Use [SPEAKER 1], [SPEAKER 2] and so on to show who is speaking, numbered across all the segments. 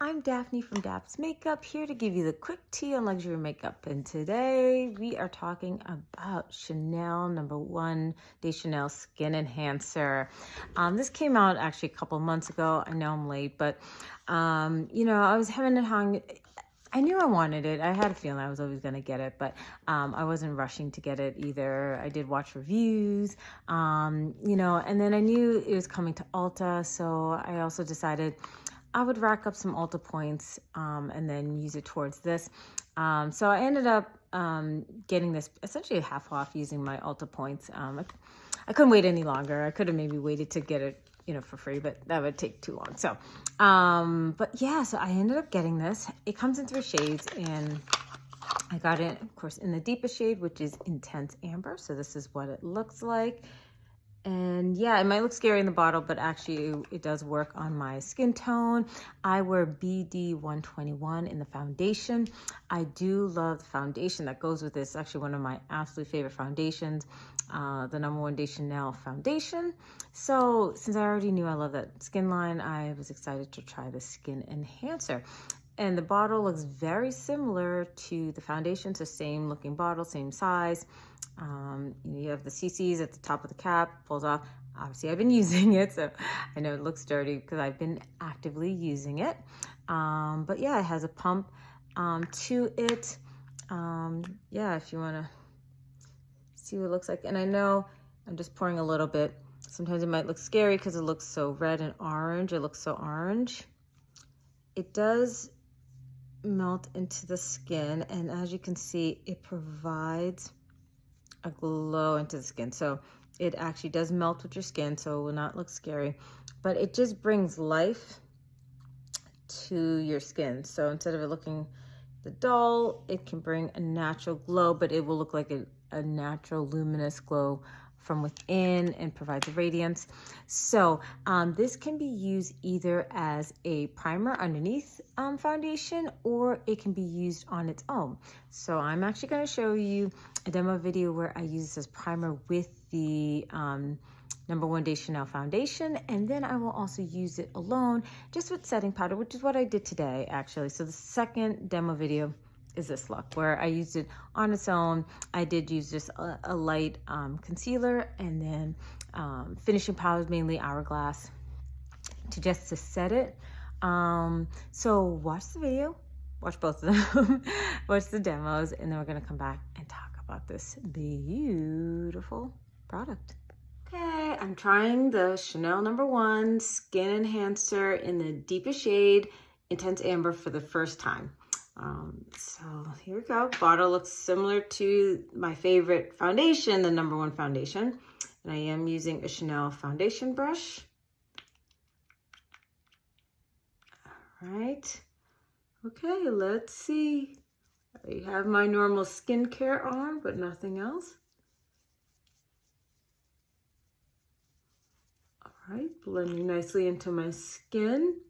[SPEAKER 1] I'm Daphne from Daps Makeup, here to give you the quick tea on luxury makeup. And today we are talking about Chanel #1 de Chanel Skin Enhancer. This came out actually a couple months ago. I know I'm late, but I was having it hung. I knew I wanted it. I had a feeling I was always going to get it, but I wasn't rushing to get it either. I did watch reviews, and then I knew it was coming to Ulta, so I also decided I would rack up some Ulta points and then use it towards this. So I ended up getting this essentially half off using my Ulta points. I couldn't wait any longer. I could have maybe waited to get it, for free, but that would take too long. So, but yeah, so I ended up getting this. It comes in 3 shades, and I got it, of course, in the deepest shade, which is Intense Amber. So this is what it looks like. And yeah, it might look scary in the bottle, but actually it does work on my skin tone. I wear BD 121 in the foundation. I do love the foundation that goes with this. It's actually one of my absolute favorite foundations, the #1 de Chanel foundation. So since I already knew I love that skin line, I was excited to try the Skin Enhancer. And the bottle looks very similar to the foundation, so same looking bottle, same size. You have the CCs at the top of the cap, pulls off. Obviously, I've been using it, so I know it looks dirty because I've been actively using it. But yeah, it has a pump to it. Yeah, if you want to see what it looks like. And I know I'm just pouring a little bit. Sometimes it might look scary because it looks so red and orange. It looks so orange. It does melt into the skin, and as you can see, it provides a glow into the skin. So it actually does melt with your skin, so it will not look scary, but it just brings life to your skin. So instead of it looking the dull, it can bring a natural glow, but it will look like a natural luminous glow from within and provides a radiance. So this can be used either as a primer underneath foundation, or it can be used on its own. So I'm actually going to show you a demo video where I use this as primer with the #1 de Chanel foundation, and then I will also use it alone just with setting powder, which is what I did today actually. So the second demo video is this look where I used it on its own. I did use just a light concealer, and then finishing powders, mainly Hourglass, to set it. So watch the video, watch both of them, watch the demos, and then we're gonna come back and talk about this beautiful product. Okay, I'm trying the Chanel #1 Skin Enhancer in the deepest shade, Intense Amber, for the first time. So here we go. Bottle looks similar to my favorite foundation, the #1 foundation. And I am using a Chanel foundation brush. All right. Okay, let's see. I have my normal skincare on, but nothing else. All right, blending nicely into my skin.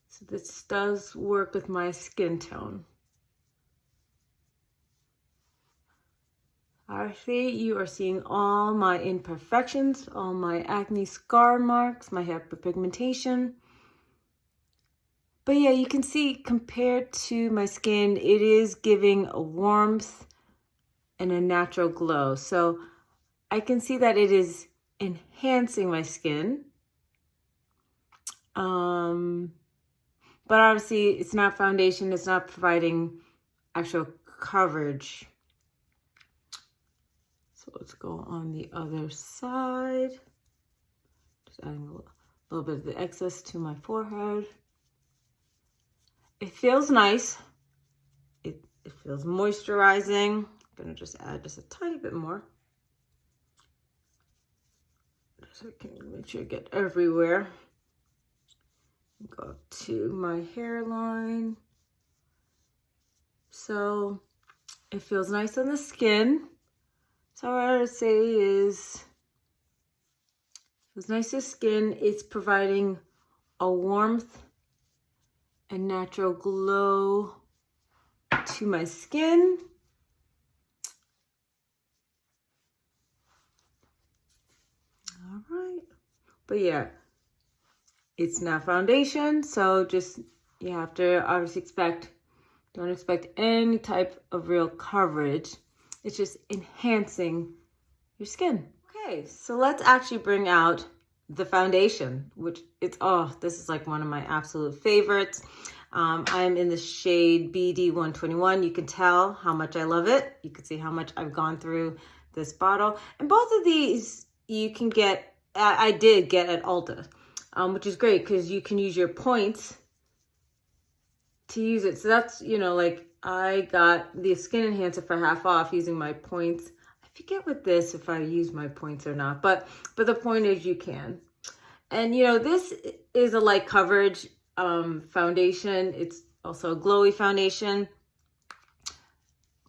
[SPEAKER 1] So this does work with my skin tone. Actually, you are seeing all my imperfections, all my acne scar marks, my hyperpigmentation. But yeah, you can see compared to my skin, it is giving a warmth and a natural glow. So I can see that it is enhancing my skin. But obviously it's not foundation, it's not providing actual coverage. So let's go on the other side. Just adding a little bit of the excess to my forehead. It feels nice. It feels moisturizing. I'm gonna just add just a tiny bit more, so I can make sure I get everywhere. Go up to my hairline. So it feels nice on the skin. So what I would say is, it's nice to skin. It's providing a warmth and natural glow to my skin. All right. But yeah, it's not foundation, so just, You have to obviously don't expect any type of real coverage. It's just enhancing your skin. Okay, so let's actually bring out the foundation, which this is like one of my absolute favorites. I'm in the shade BD121. You can tell how much I love it. You can see how much I've gone through this bottle. And both of these you can get, I did get at Ulta, which is great because you can use your points to use it. So that's, like I got the skin enhancer for half off using my points. I forget with this if I use my points or not, but the point is you can. And this is a light coverage foundation. It's also a glowy foundation,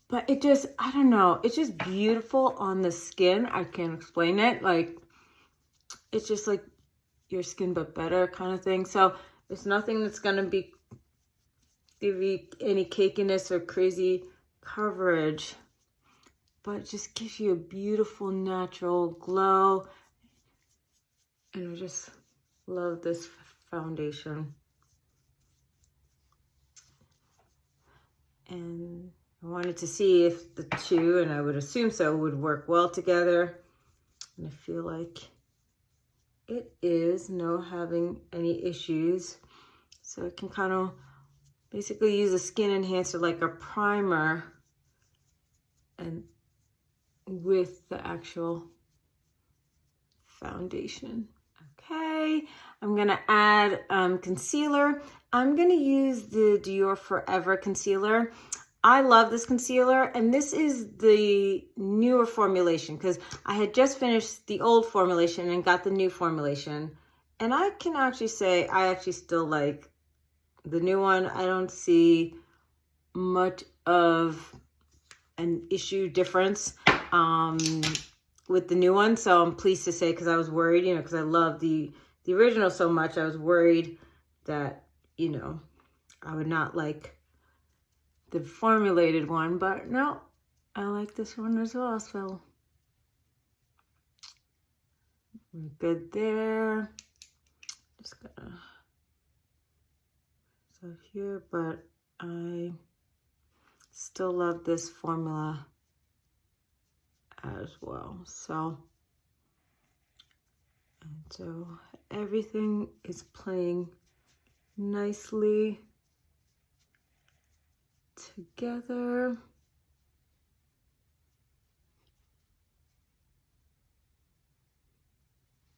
[SPEAKER 1] but it just, I don't know, it's just beautiful on the skin. I can't explain it. Like, it's just like your skin but better kind of thing. So it's nothing that's going to give you any cakiness or crazy coverage, but it just gives you a beautiful natural glow. And I just love this foundation. And I wanted to see if the two, and I would assume so, would work well together. And I feel like it is, no having any issues. So I can kind of basically use a skin enhancer like a primer and with the actual foundation. Okay, I'm gonna add concealer. I'm gonna use the Dior Forever concealer. I love this concealer, and this is the newer formulation because I had just finished the old formulation and got the new formulation. And I can actually say I actually still like the new one. I don't see much of an issue difference with the new one. So I'm pleased to say, because I was worried, because I love the original so much, I was worried that, I would not like the formulated one, but no, I like this one as well. So we're good there. Just gonna start here, but I still love this formula as well. So everything is playing nicely together.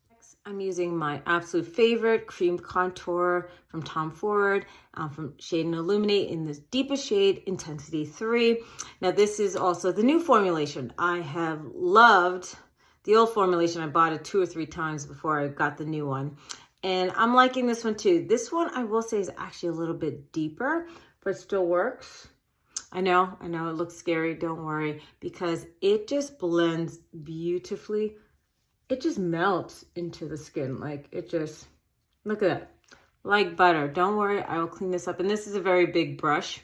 [SPEAKER 1] Next, I'm using my absolute favorite cream contour from Tom Ford, from Shade and Illuminate in this deepest shade, Intensity 3. Now this is also the new formulation. I have loved the old formulation. I bought it 2 or 3 times before I got the new one. And I'm liking this one too. This one I will say is actually a little bit deeper, but it still works. I know it looks scary. Don't worry, because it just blends beautifully. It just melts into the skin. Like it just, look at that, like butter. Don't worry, I will clean this up. And this is a very big brush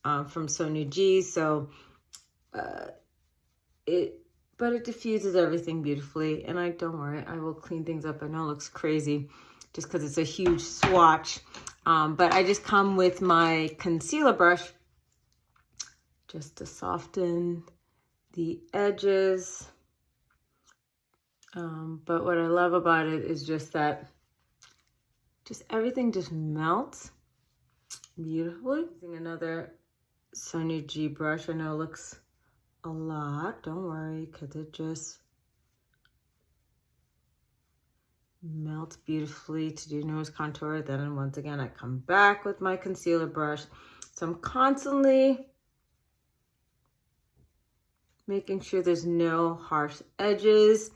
[SPEAKER 1] from Sonia G. So it diffuses everything beautifully. And don't worry, I will clean things up. I know it looks crazy just because it's a huge swatch. But I just come with my concealer brush just to soften the edges. But what I love about it is just that everything just melts beautifully. Using another Sonia G brush. I know it looks a lot. Don't worry, because it just melts beautifully to do nose contour. Then once again, I come back with my concealer brush. So I'm constantly making sure there's no harsh edges.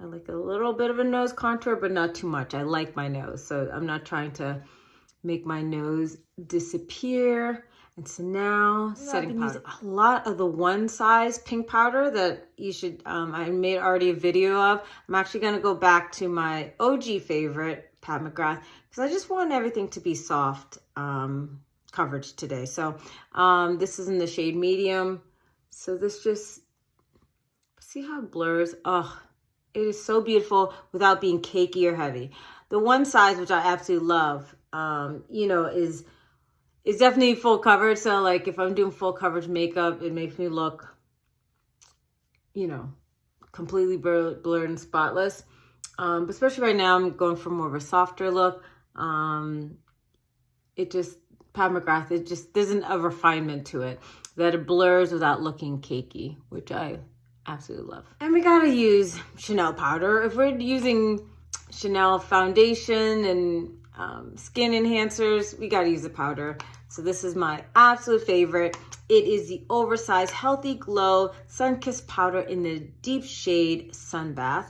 [SPEAKER 1] I like a little bit of a nose contour, but not too much. I like my nose, so I'm not trying to make my nose disappear. And so now, setting powder. A lot of the one size pink powder that you should, I made already a video of. I'm actually gonna go back to my OG favorite, Pat McGrath, because I just want everything to be soft coverage today. So this is in the shade medium. So this just, see how it blurs? Oh, it is so beautiful without being cakey or heavy. The one size, which I absolutely love, is it's definitely full coverage. So like if I'm doing full coverage makeup, it makes me look, you know, completely blurred and spotless. But especially right now, I'm going for more of a softer look. It just, Pat McGrath, it just, there's a refinement to it that it blurs without looking cakey, which I absolutely love. And we gotta use Chanel powder. If we're using Chanel foundation and skin enhancers, we gotta use the powder. So this is my absolute favorite. It is the oversized Healthy Glow Sun-Kissed Powder in the deep shade Sunbath.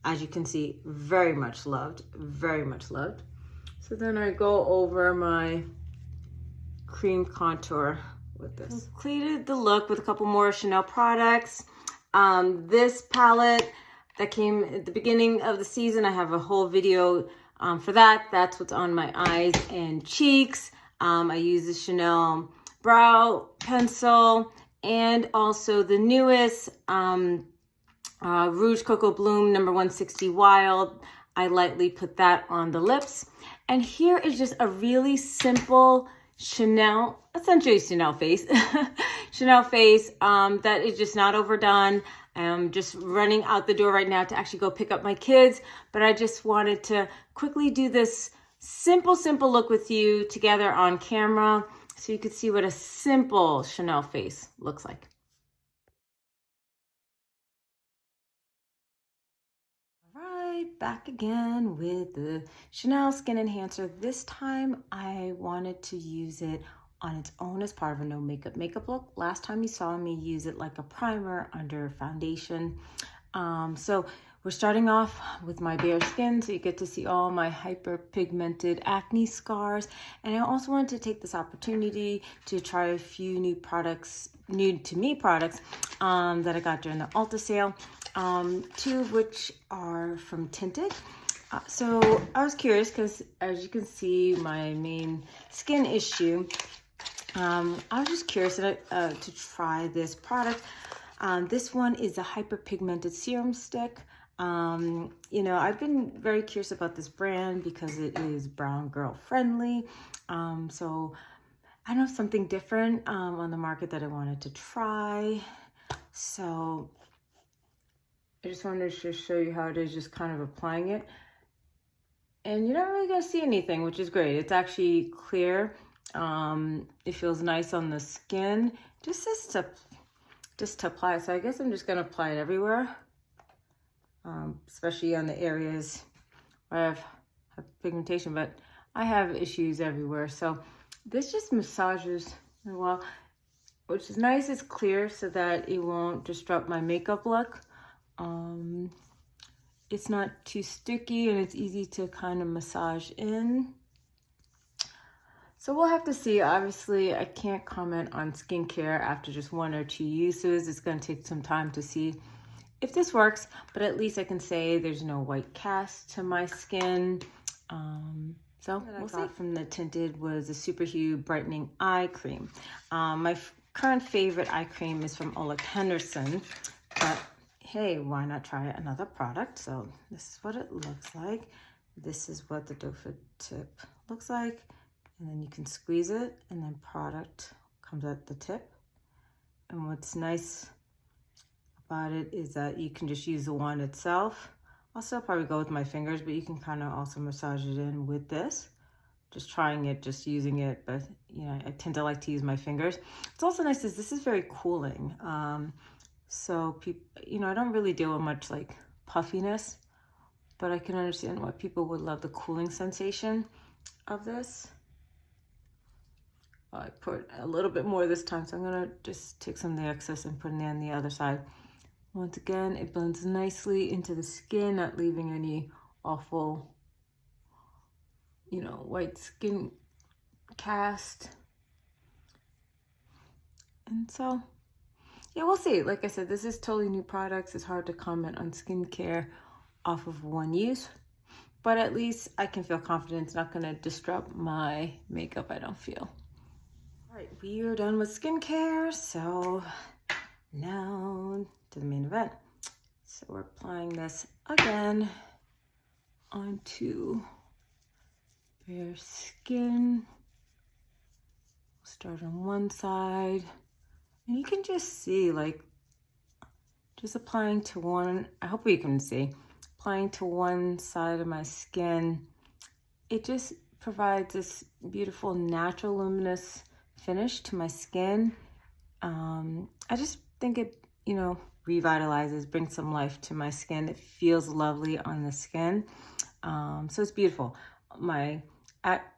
[SPEAKER 1] As you can see, very much loved, very much loved. So then I go over my cream contour with this. Completed the look with a couple more Chanel products. This palette that came at the beginning of the season, I have a whole video for that. That's what's on my eyes and cheeks. I use the Chanel brow pencil and also the newest Rouge Cocoa Bloom number 160 Wild. I lightly put that on the lips. And here is just a really simple Chanel, essentially Chanel face, Chanel face that is just not overdone. I'm just running out the door right now to actually go pick up my kids, but I just wanted to quickly do this simple look with you together on camera so you could see what a simple Chanel face looks like. Back again with the Chanel Skin Enhancer. This time I wanted to use it on its own as part of a no makeup look. Last time you saw me use it like a primer under foundation. So we're starting off with my bare skin, so you get to see all my hyperpigmented acne scars. And I also wanted to take this opportunity to try a few new to me products that I got during the Ulta sale. Two of which are from Tinted. So I was curious because, as you can see, my main skin issue, I was just curious to try this product. This one is a hyperpigmented serum stick. You know, I've been very curious about this brand because it is brown girl friendly. So I know something different on the market that I wanted to try. So I just wanted to show you how it is, just kind of applying it. And you're not really going to see anything, which is great. It's actually clear. It feels nice on the skin. Just to apply it. So I guess I'm just going to apply it everywhere, especially on the areas where I have pigmentation, but I have issues everywhere. So this just massages well, which is nice. It's clear so that it won't disrupt my makeup look. It's not too sticky and it's easy to kind of massage in. So we'll have to see. Obviously, I can't comment on skincare after just 1 or 2 uses. It's going to take some time to see if this works, but at least I can say there's no white cast to my skin. So we'll see. From the Tinted was a Superhue Brightening Eye Cream. My current favorite eye cream is from Ole Henderson, but hey, why not try another product? So this is what it looks like. This is what the doe foot tip looks like. And then you can squeeze it and then product comes at the tip. And what's nice about it is that you can just use the wand itself. I'll still probably go with my fingers, but you can kind of also massage it in with this. Just trying it, just using it, but you know, I tend to like to use my fingers. It's also nice is this is very cooling. So people, you know, I don't really deal with much like puffiness, but I can understand why people would love the cooling sensation of this. I put a little bit more this time, so I'm gonna just take some of the excess and put it on the other side. Once again, it blends nicely into the skin, not leaving any awful, you know, white skin cast. And so, yeah, we'll see. Like I said, this is totally new products. It's hard to comment on skincare off of 1 use, but at least I can feel confident it's not gonna disrupt my makeup, I don't feel. All right, we are done with skincare, so now to the main event. So we're applying this again onto bare skin. start on one side. And you can just see, like, just applying to one, I hope you can see, applying to one side of my skin. It just provides this beautiful natural luminous finish to my skin. I just think it, you know, revitalizes, brings some life to my skin. It feels lovely on the skin. So it's beautiful.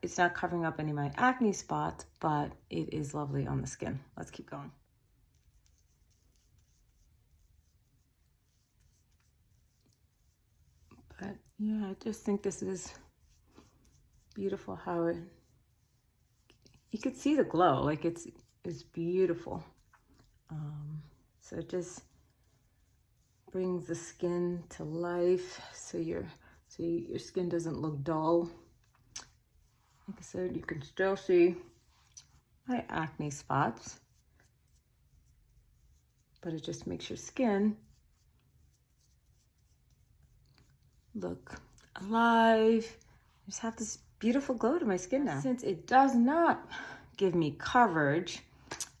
[SPEAKER 1] It's not covering up any of my acne spots, but it is lovely on the skin. Let's keep going. But yeah, I just think this is beautiful how you could see the glow, like it's beautiful. So it just brings the skin to life, so your skin doesn't look dull. Like I said, you can still see my acne spots, but it just makes your skin look alive. I just have this beautiful glow to my skin now. Since it does not give me coverage,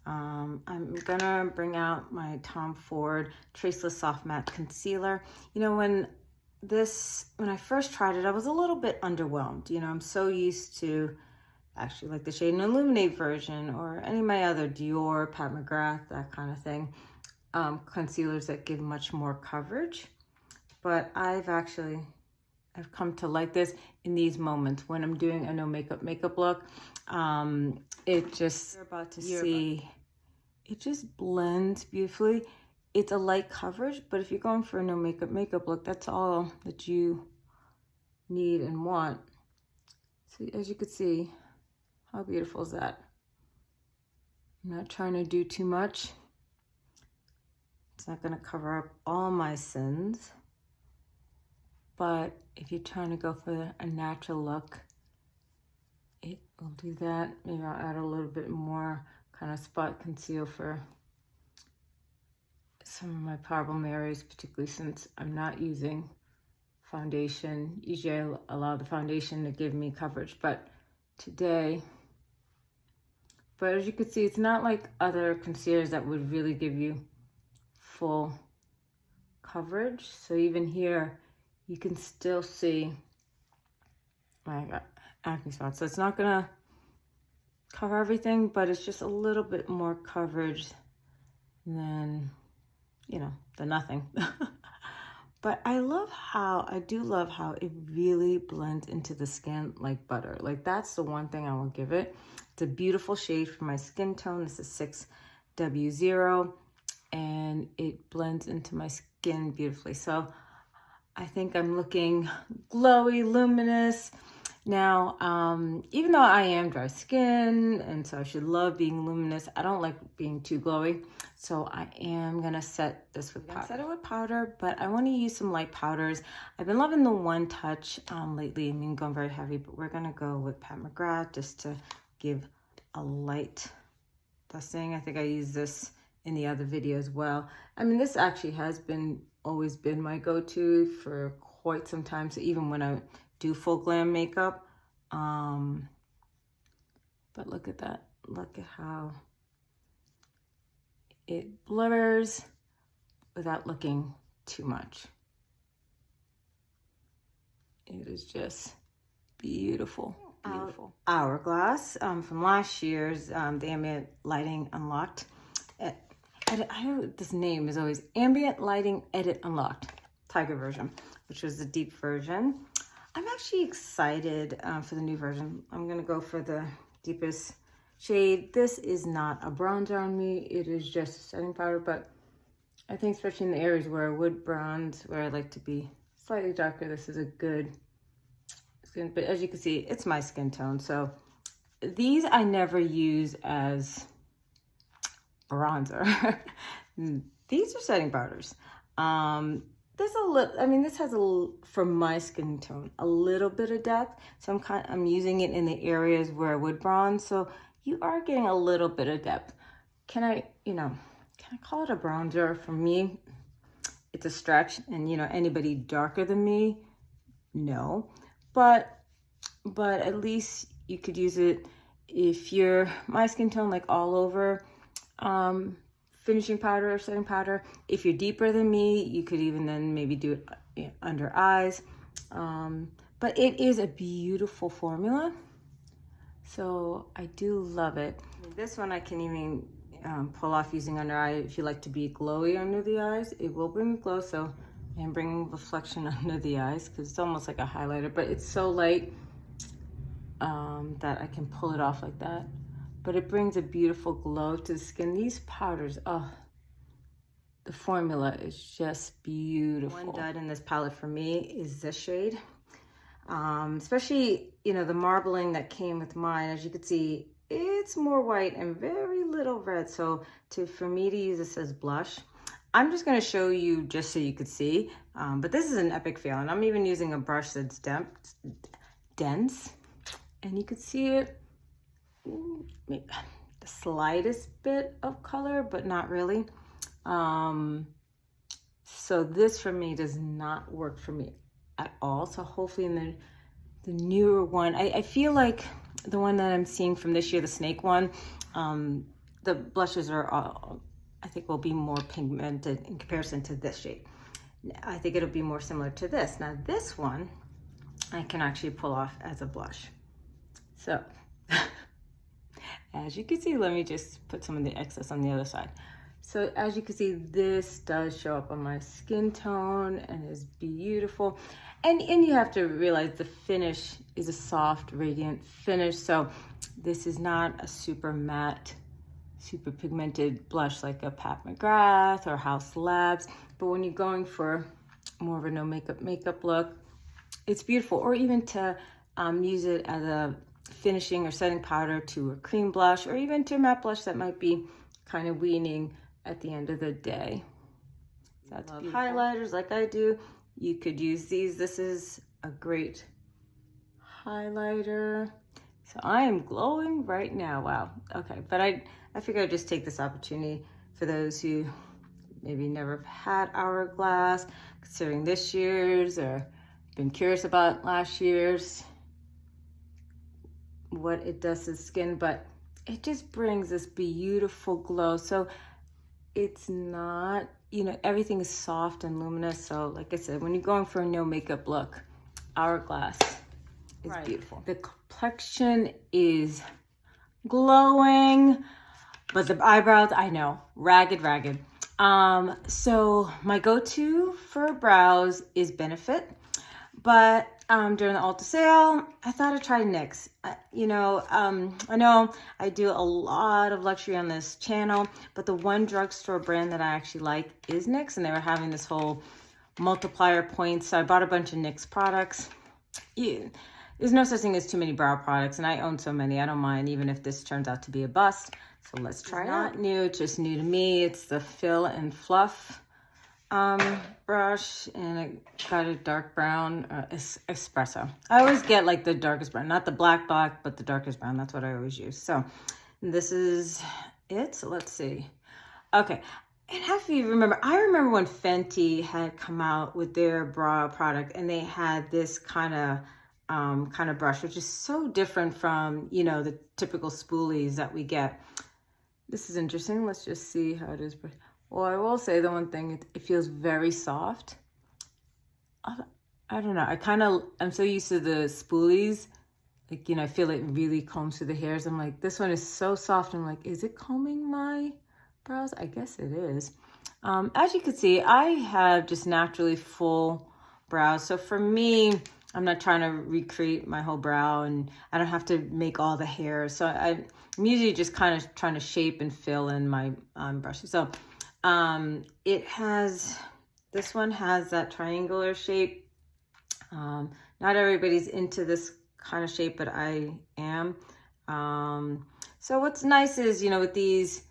[SPEAKER 1] I'm gonna bring out my Tom Ford Traceless Soft Matte Concealer. You know, when I first tried it, I was a little bit underwhelmed. You know, I'm so used to actually like the Shade and Illuminate version or any of my other Dior, Pat McGrath, that kind of thing, concealers that give much more coverage. But I've come to like this in these moments when I'm doing a no makeup look. It just, you're about to see, it just blends beautifully. It's a light coverage, but if you're going for a no makeup look, that's all that you need and want. So as you can see, how beautiful is that? I'm not trying to do too much. It's not gonna cover up all my sins, but if you're trying to go for a natural look, it will do that. Maybe I'll add a little bit more kind of spot conceal for some of my problem areas, particularly since I'm not using foundation. Usually I allow the foundation to give me coverage, but today, but as you can see, it's not like other concealers that would really give you full coverage. So even here, you can still see my acne spots. So it's not gonna cover everything, but it's just a little bit more coverage than, you know, than nothing. But I do love how it really blends into the skin like butter. Like, that's the one thing I will give it. It's a beautiful shade for my skin tone. This is 6W0, and it blends into my skin beautifully. So I think I'm looking glowy, luminous. Now, even though I am dry skin, and so I should love being luminous, I don't like being too glowy. So I am gonna set this with powder. Set it with powder, but I wanna use some light powders. I've been loving the One Touch lately. I mean, going very heavy, but we're gonna go with Pat McGrath just to give a light dusting. I think I used this in the other video as well. I mean, this actually has always been my go-to for quite some time. So even when I do full glam makeup, but look at that. Look at how it blurs without looking too much. It is just beautiful, beautiful. Hourglass from last year's the Ambient Lighting Unlocked. I know this name is always Ambient Lighting Edit Unlocked Tiger version, which was the deep version. I'm actually excited for the new version. I'm gonna go for the deepest shade. This is not a bronzer on me. It is just a setting powder, but I think especially in the areas where I would bronze, where I like to be slightly darker, this is a good skin. But as you can see, it's my skin tone. So these I never use as bronzer. These are setting powders. There's a little, I mean, this has for my skin tone, a little bit of depth. So I'm using it in the areas where I would bronze. So you are getting a little bit of depth. Can I call it a bronzer? For me, it's a stretch. And, you know, anybody darker than me, no. But at least you could use it. if you're my skin tone, like all over finishing powder or setting powder, if you're deeper than me, you could even then maybe do it under eyes. But it is a beautiful formula. So I do love it. This one I can even pull off using under eye if you like to be glowy under the eyes. It will bring glow, so I'm bringing reflection under the eyes because it's almost like a highlighter, but it's so light that I can pull it off like that. But it brings a beautiful glow to the skin. These powders, oh, the formula is just beautiful. One dud in this palette for me is this shade. Especially, you know, the marbling that came with mine, as you can see, it's more white and very little red. So for me to use this as blush, I'm just going to show you just so you could see. But this is an epic fail, and I'm even using a brush that's dense, and you could see it, the slightest bit of color, but not really. So this for me does not work for me at all. So hopefully in the newer one, I feel like the one that I'm seeing from this year, the snake one, the blushes are I think will be more pigmented in comparison to this shade. I think it'll be more similar to this. Now this one I can actually pull off as a blush. So as you can see, let me just put some of the excess on the other side. So as you can see, this does show up on my skin tone and is beautiful. And you have to realize the finish is a soft, radiant finish. So this is not a super matte, super pigmented blush like a Pat McGrath or House Labs. But when you're going for more of a no makeup look, it's beautiful. Or even to use it as a finishing or setting powder to a cream blush, or even to a matte blush that might be kind of weaning at the end of the day. That's beautiful. Highlighters like I do, you could use these. This is a great highlighter. So I am glowing right now. Wow. Okay, but I figured I'd just take this opportunity for those who maybe never had Hourglass, considering this year's, or been curious about last year's, what it does to the skin, but it just brings this beautiful glow. So it's not, you know, everything is soft and luminous. So like I said, when you're going for a no makeup look, Hourglass is beautiful. The complexion is glowing, but the eyebrows, I know, ragged. So my go-to for brows is Benefit, but during the Ulta sale, I thought I'd try NYX. I know I do a lot of luxury on this channel, but the one drugstore brand that I actually like is NYX, and they were having this whole multiplier points. So I bought a bunch of NYX products. There's no such thing as too many brow products, and I own so many. I don't mind even if this turns out to be a bust. So let's try it out. Not new, it's just new to me. It's the Fill and Fluff brush, and I got a dark brown espresso. I always get like the darkest brown, not the black, but the darkest brown. That's what I always use. So this is it. So let's see. Okay. And if you remember, I remember when Fenty had come out with their brow product, and they had this kind of brush, which is so different from, you know, the typical spoolies that we get. This is interesting. Let's just see how it is. Well, I will say the one thing, it feels very soft. I don't know. I'm so used to the spoolies. Like, you know, I feel it really combs through the hairs. I'm like, this one is so soft. I'm like, is it combing my brows? I guess it is. As you can see, I have just naturally full brows. So for me, I'm not trying to recreate my whole brow, and I don't have to make all the hairs. So I'm usually just kind of trying to shape and fill in my brushes. So this one has that triangular shape. Not everybody's into this kind of shape, but I am. So what's nice is, you know, with these,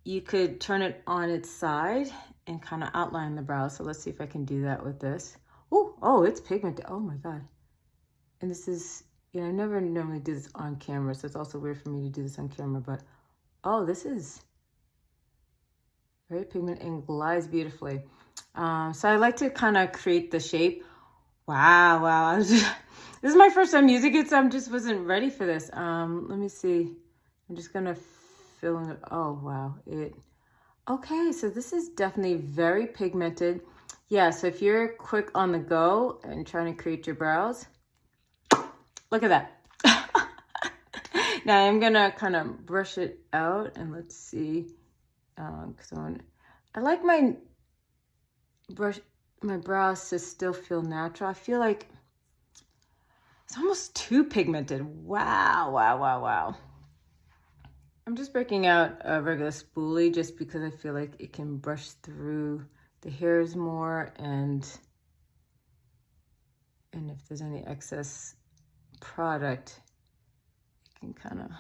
[SPEAKER 1] you could turn it on its side and kind of outline the brow. So let's see if I can do that with this. Oh, it's pigmented. Oh my God. And this is, you know, I never normally do this on camera, so it's also weird for me to do this on camera, but oh, this is very pigmented and glides beautifully. So I like to kind of create the shape. Wow. This is my first time using it, so I just wasn't ready for this. Let me see. I'm just gonna fill it. Oh, wow. Okay, so this is definitely very pigmented. Yeah, so if you're quick on the go and trying to create your brows, look at that. Now I'm gonna kind of brush it out and let's see, because I like my brows to still feel natural. I feel like it's almost too pigmented. Wow, wow, wow, wow. I'm just breaking out a regular spoolie just because I feel like it can brush through the hairs more, and if there's any excess product, it can kind of,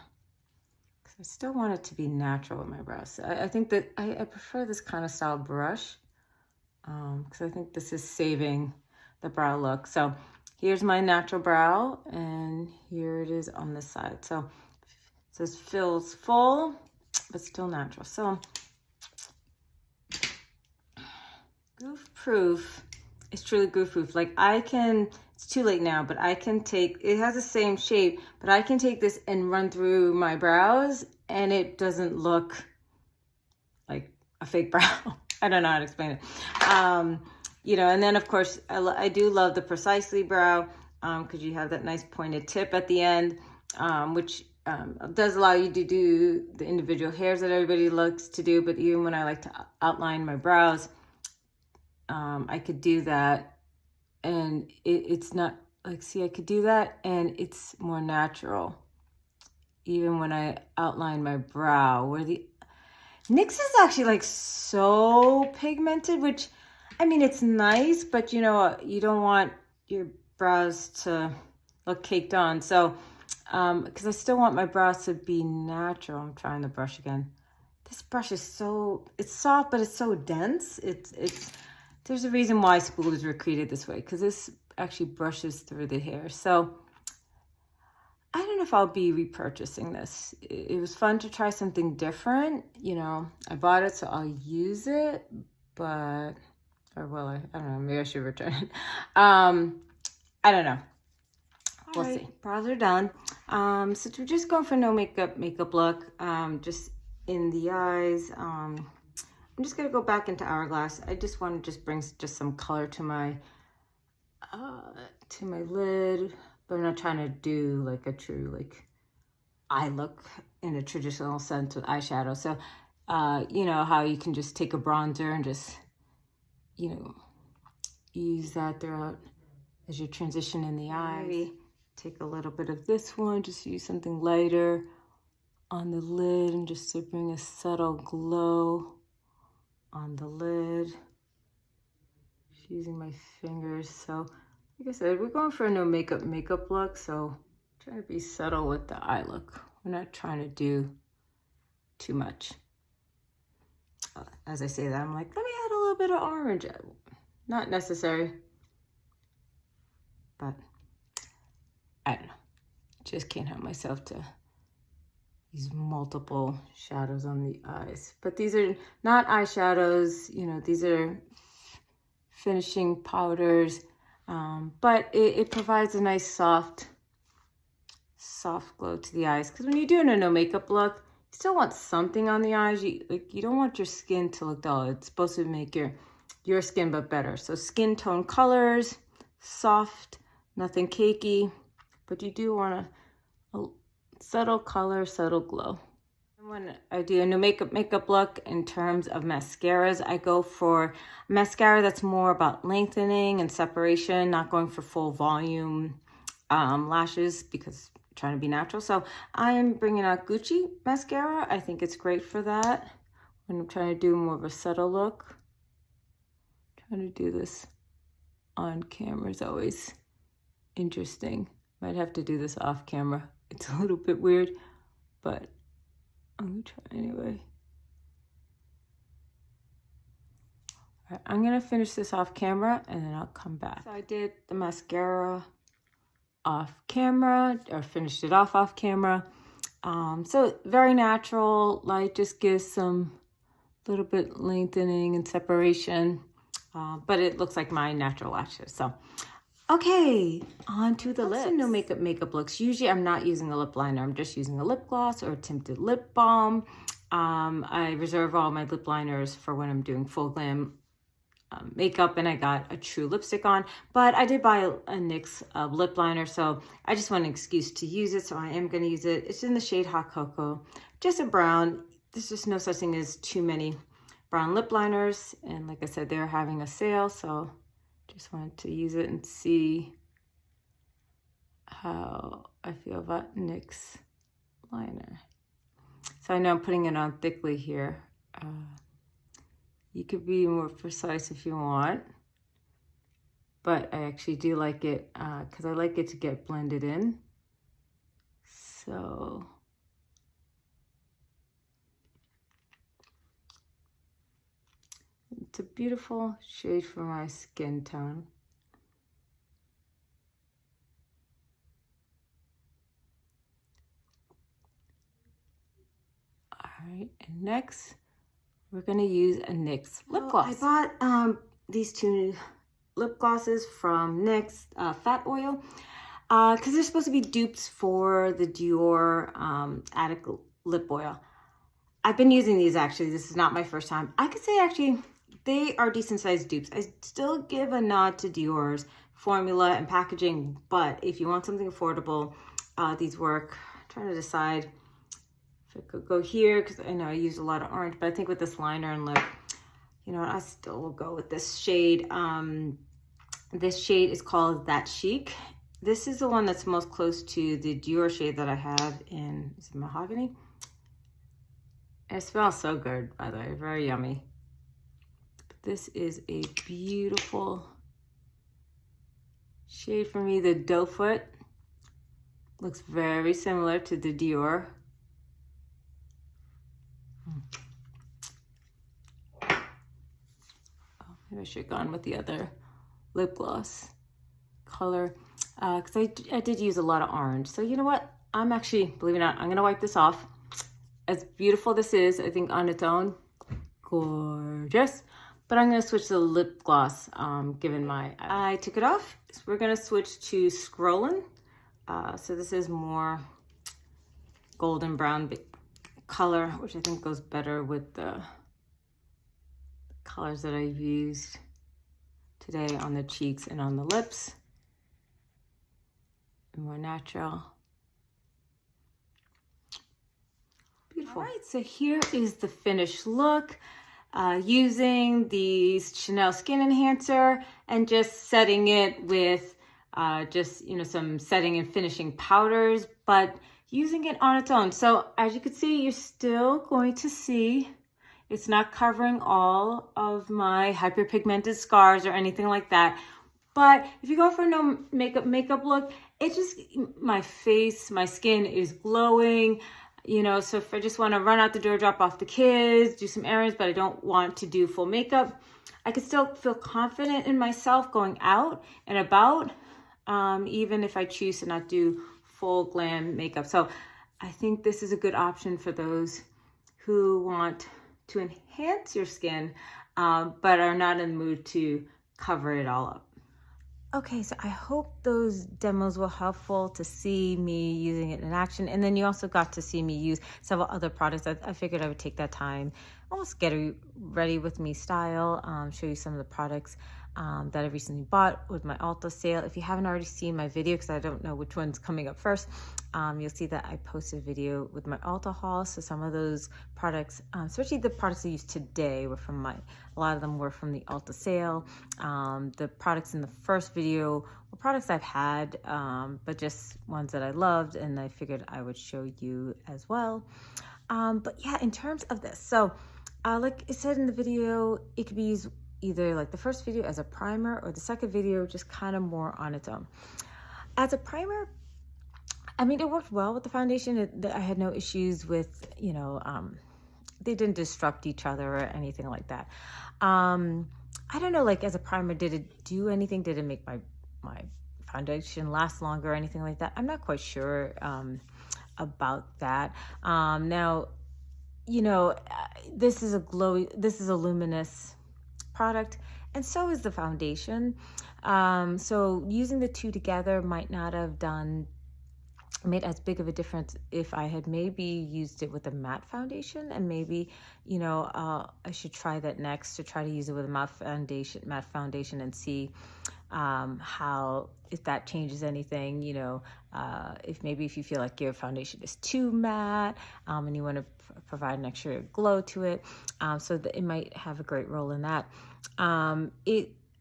[SPEAKER 1] because I still want it to be natural with my brows. I think that I prefer this kind of style brush because I think this is saving the brow look. So here's my natural brow, and here it is on this side. So this feels full, but still natural. So goof proof. It's truly goof proof. Like it's too late now, but I can take, it has the same shape, but I can take this and run through my brows and it doesn't look like a fake brow. I don't know how to explain it. You know, and then of course, I do love the Precisely brow because you have that nice pointed tip at the end, which does allow you to do the individual hairs that everybody likes to do. But even when I like to outline my brows, I could do that, and it's not like, see, I could do that and it's more natural. Even when I outline my brow, where the NYX is actually like so pigmented, which, I mean, it's nice, but you know, you don't want your brows to look caked on. So, because I still want my brows to be natural. I'm trying the brush again. This brush is it's soft, but it's so dense. There's a reason why spoolies were created this way, because this actually brushes through the hair. So I don't know if I'll be repurchasing this. It was fun to try something different. You know, I bought it, so I'll use it, but, or will I don't know, maybe I should return it. I don't know. We'll see. Brows are done. So we're just going for no makeup look, just in the eyes. I'm just gonna go back into Hourglass. I just want to just bring just some color to my lid, but I'm not trying to do like a true like eye look in a traditional sense with eyeshadow. So you know how you can just take a bronzer and just, you know, use that throughout as you transition in the eye. Maybe take a little bit of this one, just use something lighter on the lid and just to bring a subtle glow on the lid. Just using my fingers. So like I said, we're going for a no makeup look, so trying to be subtle with the eye look. We're not trying to do too much. As I say that, I'm like, let me add a little bit of orange. Not necessary, but I don't know. Just can't help myself to use multiple shadows on the eyes. But these are not eyeshadows, you know, these are finishing powders. But it provides a nice soft glow to the eyes. Because when you're doing a no makeup look, you still want something on the eyes. You don't want your skin to look dull. It's supposed to make your skin but better. So skin tone colors, soft, nothing cakey, but you do want a subtle color, subtle glow. When I do a no makeup look in terms of mascaras, I go for mascara that's more about lengthening and separation, not going for full volume lashes because I'm trying to be natural. So I am bringing out Gucci mascara. I think it's great for that when I'm trying to do more of a subtle look. Trying to do this on camera is always interesting. Might have to do this off camera. It's a little bit weird, but I'm gonna try anyway. All right, I'm gonna finish this off camera and then I'll come back. So I did the mascara off camera, or finished it off camera. So very natural, light just gives some little bit lengthening and separation, but it looks like my natural lashes. So Okay, on to the lips. No makeup looks. Usually I'm not using a lip liner. I'm just using a lip gloss or a tinted lip balm. I reserve all my lip liners for when I'm doing full glam makeup, and I got a true lipstick on, but I did buy a NYX lip liner, so I just want an excuse to use it, so I am going to use it. It's in the shade Hot Cocoa, just a brown. There's just no such thing as too many brown lip liners, and like I said, they're having a sale, so just wanted to use it and see how I feel about NYX liner. So I know I'm putting it on thickly here. You could be more precise if you want, but I actually do like it because I like it to get blended in. So it's a beautiful shade for my skin tone. All right, and next we're gonna use a NYX lip gloss. I bought these two lip glosses from NYX Fat Oil because they're supposed to be dupes for the Dior Addict Lip Oil. I've been using these actually. This is not my first time. I could say actually they are decent sized dupes. I still give a nod to Dior's formula and packaging, but if you want something affordable, these work. I'm trying to decide if I could go here because I know I use a lot of orange, but I think with this liner and lip, you know, I still will go with this shade. This shade is called That Chic. This is the one that's most close to the Dior shade that I have in, is it Mahogany? It smells so good, by the way, very yummy. But this is a beautiful shade for me. The Doe Foot looks very similar to the Dior. Oh, maybe I should have gone with the other lip gloss color because I did use a lot of orange. So you know what? I'm actually, believe it or not, I'm going to wipe this off. As beautiful this is, I think on its own, gorgeous. But I'm going to switch to the lip gloss, given I took it off. So we're going to switch to Scrollin'. So this is more golden brown color, which I think goes better with the colors that I've used today on the cheeks and on the lips. More natural. Beautiful. All right, so here is the finished look using the Chanel Skin Enhancer and just setting it with just, you know, some setting and finishing powders, but using it on its own. So as you can see, you're still going to see it's not covering all of my hyperpigmented scars or anything like that. But if you go for no makeup look, it just, my face, my skin is glowing. You know, so if I just want to run out the door, drop off the kids, do some errands, but I don't want to do full makeup, I can still feel confident in myself going out and about, even if I choose to not do full glam makeup. So I think this is a good option for those who want to enhance your skin, but are not in the mood to cover it all up. Okay, so I hope those demos were helpful to see me using it in action. And then you also got to see me use several other products. I figured I would take that time, almost get a ready with me style, show you some of the products that I recently bought with my Ulta sale. If you haven't already seen my video, because I don't know which one's coming up first, you'll see that I posted a video with my Ulta haul. So some of those products, especially the products I used today, were from a lot of them were from the Ulta sale. The products in the first video were products I've had, but just ones that I loved, and I figured I would show you as well. But yeah, in terms of this, so like I said in the video, it could be used either like the first video as a primer or the second video just kind of more on its own. As a primer, I mean, it worked well with the foundation. I had no issues with, you know, they didn't disrupt each other or anything like that. I don't know, like as a primer, did it do anything? Did it make my foundation last longer or anything like that? I'm not quite sure about that. Now, you know, this is a luminous product, and so is the foundation. So using the two together might not have made as big of a difference if I had maybe used it with a matte foundation, and maybe, I should try that next, to try to use it with a matte foundation and see how, if that changes anything, if you feel like your foundation is too matte, and you want to provide an extra glow to it, so that it might have a great role in that.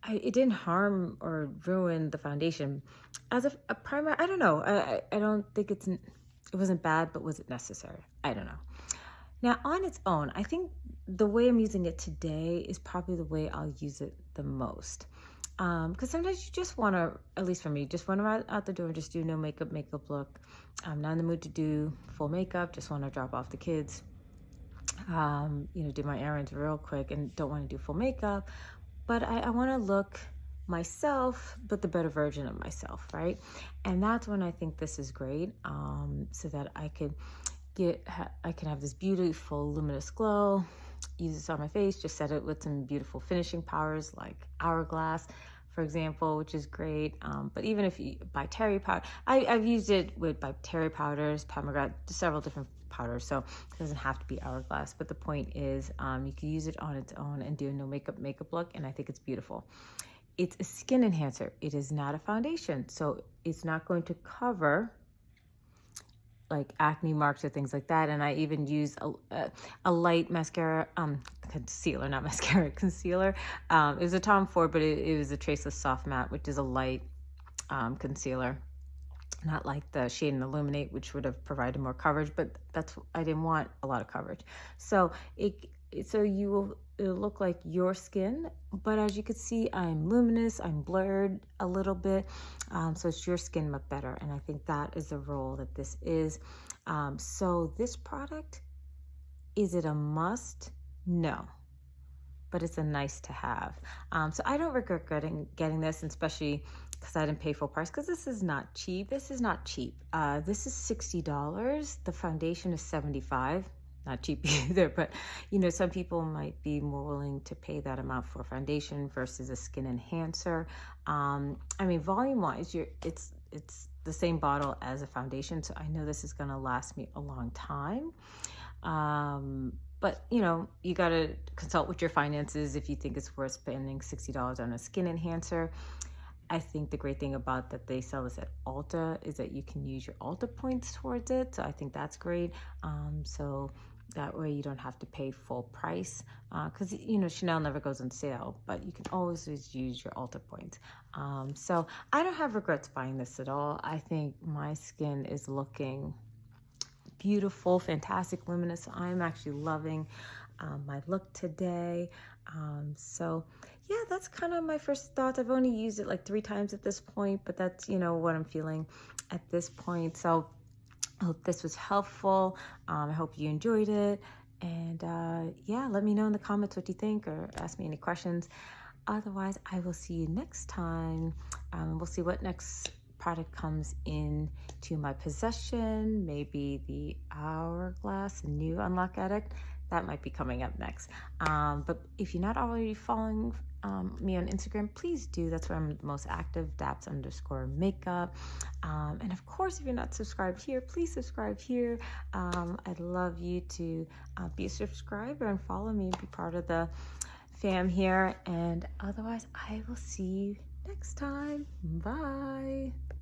[SPEAKER 1] It didn't harm or ruin the foundation as a primer. I don't know. I don't think it wasn't bad, but was it necessary? I don't know. Now, on its own, I think the way I'm using it today is probably the way I'll use it the most. Because sometimes you just want to, at least for me, just want to run out the door and just do no makeup look. I'm not in the mood to do full makeup, just want to drop off the kids, do my errands real quick and don't want to do full makeup. But I want to look myself, but the better version of myself, right? And that's when I think this is great, so that I can have this beautiful luminous glow. Use this on my face, just set it with some beautiful finishing powders like Hourglass, for example, which is great. But even if you buy terry powder, I've used it by terry powders, Pat McGrath, several different powders, so it doesn't have to be Hourglass. But the point is, you can use it on its own and do a no makeup look, and I think it's beautiful. It's a skin enhancer. It is not a foundation, so it's not going to cover like acne marks or things like that. And I even use a light mascara, concealer, not mascara, concealer. It was a Tom Ford, but it was a Traceless Soft Matte, which is a light concealer, not like the Shade and Illuminate, which would have provided more coverage, but I didn't want a lot of coverage. So it'll look like your skin, but as you can see, I'm luminous, I'm blurred a little bit, so it's your skin but better, and I think that is the role that this is. So this product, is it a must? No, but it's a nice to have. So I don't regret getting this, and especially because I didn't pay full price, because this is not cheap. This is not cheap. This is $60. The foundation is $75. Not cheap either, but some people might be more willing to pay that amount for a foundation versus a skin enhancer. Volume wise, it's the same bottle as a foundation, so I know this is going to last me a long time. But you got to consult with your finances if you think it's worth spending $60 on a skin enhancer. I think the great thing about that they sell this at Ulta is that you can use your Ulta points towards it. So I think that's great. So that way you don't have to pay full price, because Chanel never goes on sale, but you can always use your Ulta points. So I don't have regrets buying this at all. I think my skin is looking beautiful, fantastic, luminous. I'm actually loving my look today. So yeah, that's kind of my first thoughts. I've only used it like 3 times at this point, but that's what I'm feeling at this point. So I hope this was helpful. I hope you enjoyed it, and yeah, let me know in the comments what you think, or ask me any questions. Otherwise, I will see you next time. We'll see what next product comes in to my possession. Maybe the Hourglass, a new Unlock Addict. That might be coming up next. But if you're not already following me on Instagram, please do. That's where I'm most active, Daps_makeup. And of course, if you're not subscribed here, please subscribe here. I'd love you to be a subscriber and follow me, be part of the fam here. And otherwise, I will see you next time. Bye.